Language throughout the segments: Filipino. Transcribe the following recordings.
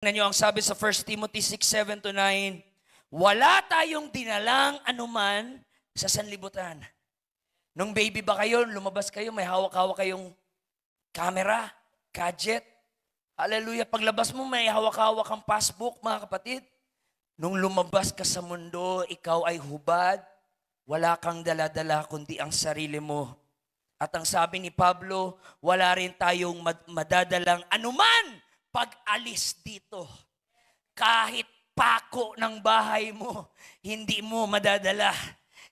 Tingnan nyo ang sabi sa 1 Timothy 6:7-9, wala tayong dinalang anuman sa sanlibutan. Nung baby ba kayo, lumabas kayo, may hawak-hawak kayong camera, gadget. Hallelujah. Paglabas mo, may hawak-hawak kang passbook, mga kapatid. Nung lumabas ka sa mundo, ikaw ay hubad. Wala kang dala-dala kundi ang sarili mo. At ang sabi ni Pablo, wala rin tayong madadalang anuman pag-alis dito. Kahit pako ng bahay mo, hindi mo madadala.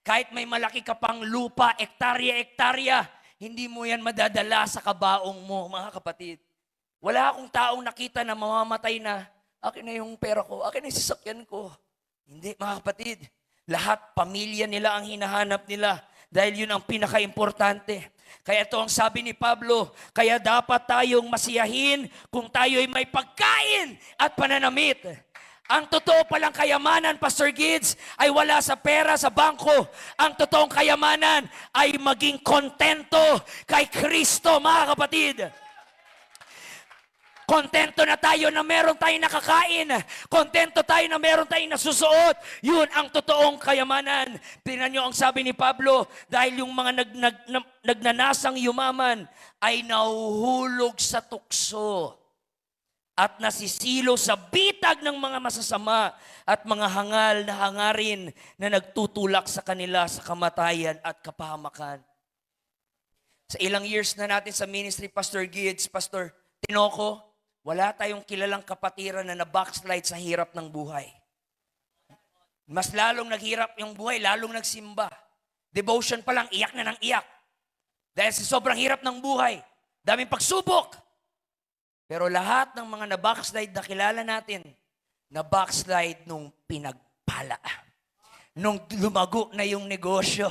Kahit may malaki ka pang lupa, ektarya-ektarya, hindi mo yan madadala sa kabaong mo, mga kapatid. Wala akong taong nakita na mamamatay na, akin na yung pera ko, akin na yung sasakyan ko. Hindi, mga kapatid. Lahat, pamilya nila ang hinahanap nila dahil yun ang pinaka-importante. Kaya ito ang sabi ni Pablo, kaya dapat tayong masiyahin kung tayo'y may pagkain at pananamit. Ang totoo palang kayamanan, Pastor Gids, ay wala sa pera, sa bangko. Ang totoong kayamanan ay maging kontento kay Kristo, mga kapatid. Kontento na tayo na meron tayong nakakain. Kontento tayo na meron tayong nasusuot. Yun ang totoong kayamanan. Tingnan nyo ang sabi ni Pablo, dahil yung mga nagnanasang yumaman ay nahuhulog sa tukso at nasisilo sa bitag ng mga masasama at mga hangal na hangarin na nagtutulak sa kanila sa kamatayan at kapahamakan. Sa ilang years na natin sa ministry, Pastor Gids, Pastor Tinoco, wala tayong kilalang kapatiran na na-backslide sa hirap ng buhay. Mas lalong naghirap yung buhay, lalong nagsimba. Devotion pa lang, iyak na ng iyak. Dahil sa sobrang hirap ng buhay, daming pagsubok. Pero lahat ng mga na-backslide na kilala natin, na-backslide nung pinagpala. Nung lumago na yung negosyo.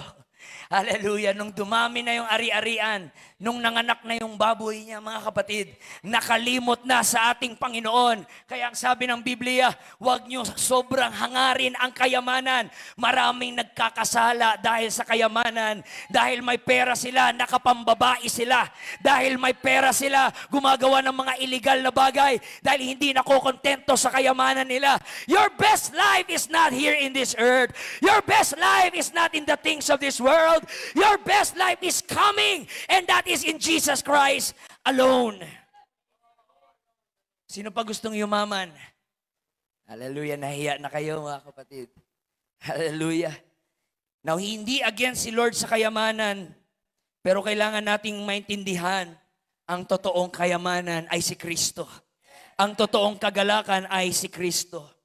Hallelujah. Nung dumami na yung ari-arian, nung nanganak na yung baboy niya, mga kapatid, nakalimot na sa ating Panginoon. Kaya ang sabi ng Biblia, huwag nyo sobrang hangarin ang kayamanan. Maraming nagkakasala dahil sa kayamanan. Dahil may pera sila, nakapambabae sila. Dahil may pera sila, gumagawa ng mga illegal na bagay. Dahil hindi nakokontento sa kayamanan nila. Your best life is not here in this earth. Your best life is not in the things of this world. Your best life is coming, and that is in Jesus Christ alone. Sino pa gustong yumaman? Hallelujah, nahiya na kayo, mga kapatid. Hallelujah. Now, hindi against si Lord sa kayamanan, pero kailangan nating maintindihan ang totoong kayamanan ay si Kristo. Ang totoong kagalakan ay si Kristo.